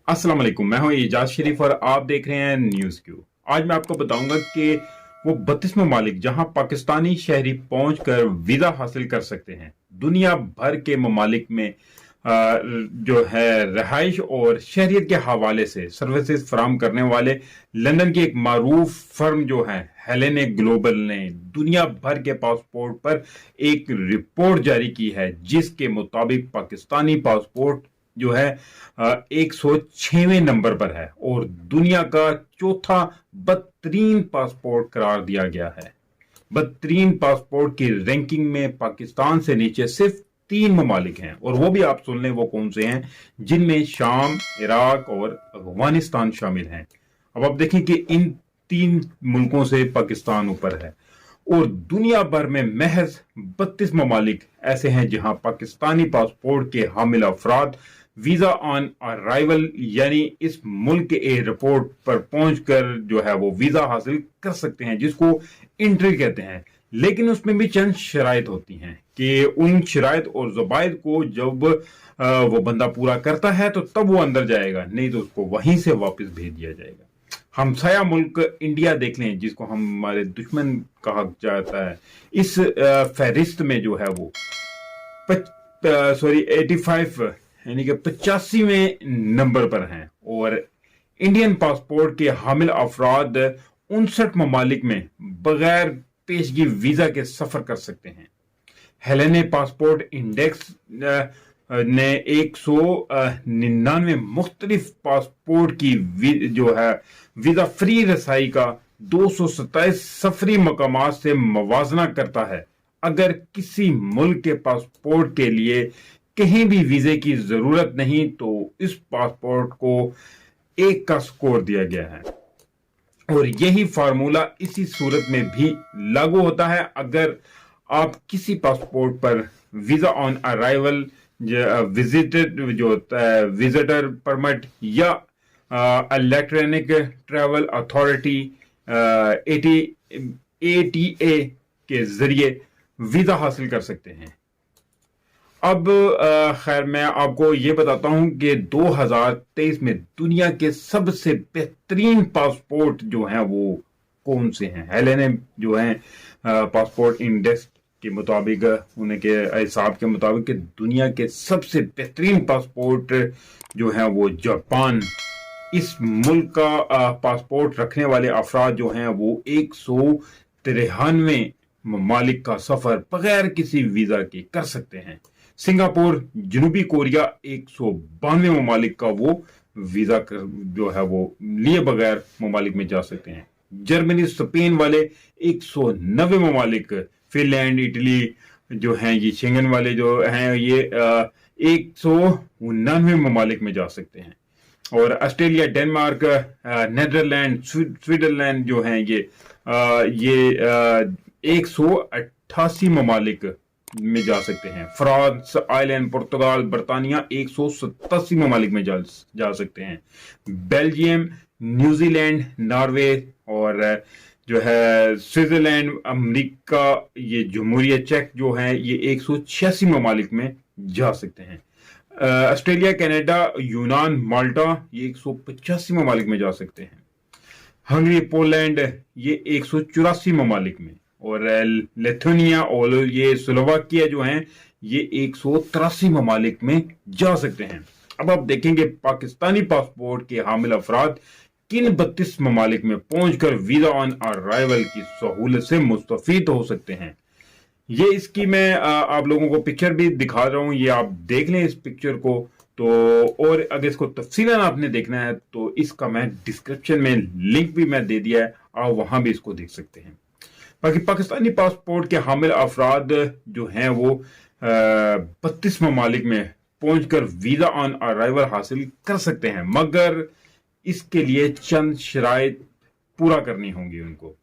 अस्सलाम वालेकुम, मैं हूं एजाज शरीफ और आप देख रहे हैं न्यूज़ क्यू। आज मैं आपको बताऊंगा कि वो 32 ममालिक जहां पाकिस्तानी शहरी पहुंचकर वीज़ा हासिल कर सकते हैं। दुनिया भर के ममालिक में जो है रहाइश और शहरियत के हवाले से सर्विसेज फराम करने वाले लंदन की एक मारूफ फर्म जो है हेलेनिक ग्लोबल ने दुनिया भर के पासपोर्ट पर एक रिपोर्ट जारी की है, जिसके मुताबिक पाकिस्तानी पासपोर्ट जो है 106वें नंबर पर है और दुनिया का चौथा बदतरीन पासपोर्ट करार दिया गया है। बदतरीन पासपोर्ट की रैंकिंग में पाकिस्तान से नीचे सिर्फ 3 ममालिक हैं, और वो भी आप सुन लें वो कौन से हैं, जिनमें शाम, इराक और अफगानिस्तान शामिल हैं। अब आप देखें कि इन 3 मुल्कों से पाकिस्तान ऊपर है, और दुनिया भर में महज 32 ममालिक ऐसे हैं जहां पाकिस्तानी पासपोर्ट के हामिल अफराद वीजा ऑन अराइवल यानी इस मुल्क के एयरपोर्ट पर पहुंचकर जो है वो वीजा हासिल कर सकते हैं, जिसको एंट्री कहते हैं। लेकिन उसमें भी चंद शराइत होती हैं कि उन शराइत और ज़वाबित को जब वो बंदा पूरा करता है तो तब वो अंदर जाएगा, नहीं तो उसको वहीं से वापस भेज दिया जाएगा। हमसाया मुल्क इंडिया देख लें, जिसको हमारे दुश्मन कहा जाता है, इस फहरिस्त में जो है वो 85 यानी कि 85वें नंबर पर हैं, और इंडियन पासपोर्ट के हामिल अफराद 59 ममालिक में बगैर पेशगी वीजा के सफर कर सकते हैं। हेलेने पासपोर्ट इंडेक्स ने 199 मुख्तलिफ पासपोर्ट की जो है वीजा फ्री रसाई का 227 सफरी मकामात से मवाजना करता है। अगर किसी मुल्क के पासपोर्ट के लिए कहीं भी वीजे की जरूरत नहीं तो इस पासपोर्ट को 1 का स्कोर दिया गया है, और यही फार्मूला इसी सूरत में भी लागू होता है अगर आप किसी पासपोर्ट पर visa on arrival, visitor permit या इलेक्ट्रॉनिक ट्रैवल अथॉरिटी ATA के जरिए वीजा हासिल कर सकते हैं। अब खैर मैं आपको ये बताता हूं कि 2023 में दुनिया के सबसे बेहतरीन पासपोर्ट जो हैं वो कौन से हैं। हेलेने जो हैं पासपोर्ट इंडेक्स के मुताबिक, उनके हिसाब के मुताबिक कि दुनिया के सबसे बेहतरीन पासपोर्ट जो हैं वो जापान, इस मुल्क का पासपोर्ट रखने वाले अफराद जो हैं वो 193 ममालिक का सफर बगैर किसी वीजा के कर सकते हैं। सिंगापुर, जनूबी कोरिया 192 ममालिक का वो वीजा जो है वो लिए बगैर ममालिक में जा सकते हैं। जर्मनी, स्पेन वाले 190 ममालिक, फिनलैंड, इटली जो हैं ये शेंगन वाले जो हैं ये 199 ममालिक में जा सकते हैं। और ऑस्ट्रेलिया, डेनमार्क, नेदरलैंड, स्विट्जरलैंड जो हैं ये 188 ममालिक में जा सकते हैं। फ्रांस, आयरलैंड, पुर्तगाल, बर्तानिया 187 ममालिक में जा सकते हैं। बेल्जियम, न्यूजीलैंड, नॉर्वे और जो है स्विट्जरलैंड, अमेरिका, ये जमहूरियत चेक जो है ये 186 ममालिक में जा सकते हैं। ऑस्ट्रेलिया, कनाडा, यूनान, माल्टा ये 185 ममालिक में जा सकते हैं। हंगरी, पोलैंड ये 184 ममालिक में, और लिथुआनिया और ये स्लोवाकिया जो हैं ये 183 ममालिक में जा सकते हैं। अब आप देखेंगे पाकिस्तानी पासपोर्ट के हामिल अफराद किन 32 ममालिक में पहुंचकर वीजा ऑन अराइवल की सहूलत से मुस्तफीद हो सकते हैं। ये इसकी मैं आप लोगों को पिक्चर भी दिखा रहा हूं, ये आप देख लें इस पिक्चर को। तो और अगर इसको तफसीलन आपने देखना है तो इसका मैं डिस्क्रिप्शन में लिंक भी मैं दे दिया है, आप वहां भी इसको देख सकते हैं। बाकी पाकिस्तानी पासपोर्ट के हामिल अफराद जो हैं वो 32 ममालिक में पहुंचकर वीजा ऑन अराइवल हासिल कर सकते हैं, मगर इसके लिए चंद शराइत पूरा करनी होंगी उनको।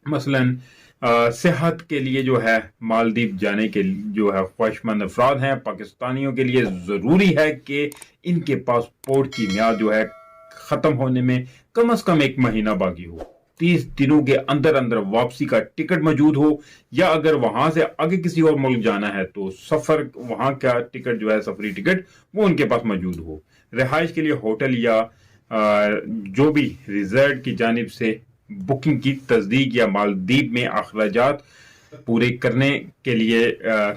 मसलन सेहत के लिए जो है मालदीव जाने के जो है ख्वाहिशमंद अफराद हैं, पाकिस्तानियों के लिए ज़रूरी है कि इनके पासपोर्ट की मियाद जो है ख़त्म होने में कम से कम 1 महीना बाकी हो, 30 दिनों के अंदर अंदर वापसी का टिकट मौजूद हो, या अगर वहां से आगे किसी और मुल्क जाना है तो सफर वहां का टिकट जो है सफरी टिकट वो उनके पास मौजूद हो। رہائش کے لیے ہوٹل یا جو بھی ریزارٹ کی جانب سے بکنگ کی تصدیق یا مالدیپ میں اخراجات پورے کرنے کے لیے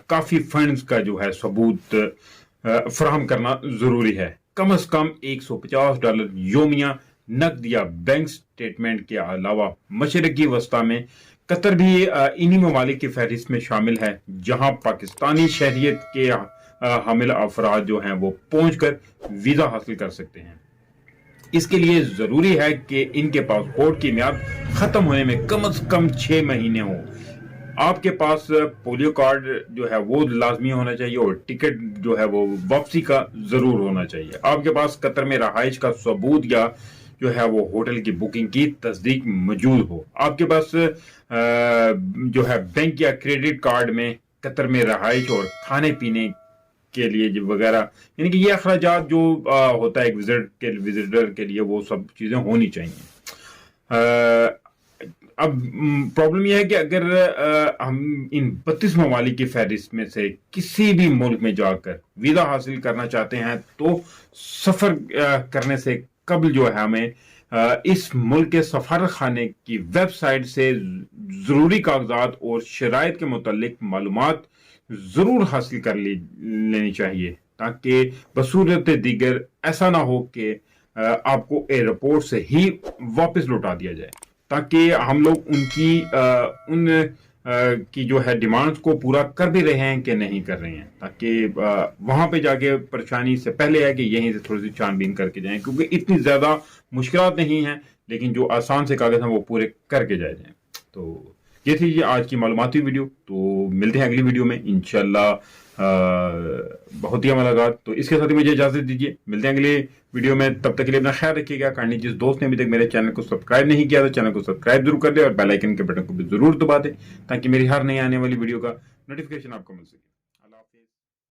کافی فنڈز کا جو ہے ثبوت فراہم کرنا ضروری ہے. کم از کم $150 یومیہ نقد یا بینک سٹیٹمنٹ کے علاوہ مشرقی وسطی میں قطر بھی انہی ممالک کی فہرست میں شامل ہے جہاں پاکستانی شہریت کے حامل افراد جو ہیں وہ پہنچ کر ویزا حاصل کر سکتے ہیں. اس کے لیے ضروری ہے کہ ان کے پاسپورٹ کی میعاد ختم ہونے میں کم از کم 6 مہینے ہوں. آپ کے پاس پولیو کارڈ جو ہے وہ لازمی ہونا چاہیے اور ٹکٹ جو ہے وہ واپسی کا ضرور ہونا چاہیے. آپ کے پاس قطر میں رہائش کا ثبوت یا جو ہے وہ ہوٹل کی بکنگ کی تصدیق موجود ہو. آپ کے پاس جو ہے بینک یا کریڈٹ کارڈ میں قطر میں رہائش اور کھانے پینے کے لیے وغیرہ یعنی کہ یہ اخراجات جو ہوتا ہے ایک وزٹر کے لیے وہ سب چیزیں ہونی چاہیے. اب پرابلم یہ ہے کہ اگر ہم ان 32 ممالک کی فہرست میں سے کسی بھی ملک میں جا کر ویزا حاصل کرنا چاہتے ہیں تو سفر کرنے سے قبل جو ہے ہمیں اس ملک کے سفارت خانے کی ویب سائٹ سے ضروری کاغذات اور شرائط کے متعلق معلومات ضرور حاصل کر لینی چاہیے تاکہ بصورت دیگر ایسا نہ ہو کہ آپ کو ایئرپورٹ سے ہی واپس لوٹا دیا جائے، تاکہ ہم لوگ ان کی جو ہے ڈیمانڈز کو پورا کر بھی رہے ہیں کہ نہیں کر رہے ہیں، تاکہ وہاں پہ جا کے پریشانی سے پہلے ہے کہ یہیں سے تھوڑی سی چھان بین کر کے جائیں، کیونکہ اتنی زیادہ مشکلات نہیں ہیں لیکن جو آسان سے کاغذ ہیں وہ پورے کر کے جائیں. تو یہ تھی آج کی معلوماتی ویڈیو. تو ملتے ہیں اگلی ویڈیو میں انشاءاللہ. بہت ہی ملاقات. تو اس کے ساتھ ہی مجھے اجازت دیجیے، ملتے ہیں اگلی ویڈیو میں. تب تک کے لیے اپنا خیال رکھیے گا. کائنڈلی جس دوست نے ابھی تک میرے چینل کو سبسکرائب نہیں کیا تو چینل کو سبسکرائب ضرور کر دے اور بیل آئیکن کے بٹن کو بھی ضرور دبا دے تاکہ میری ہر نئی آنے والی ویڈیو کا نوٹیفیکیشن آپ کو مل سکے.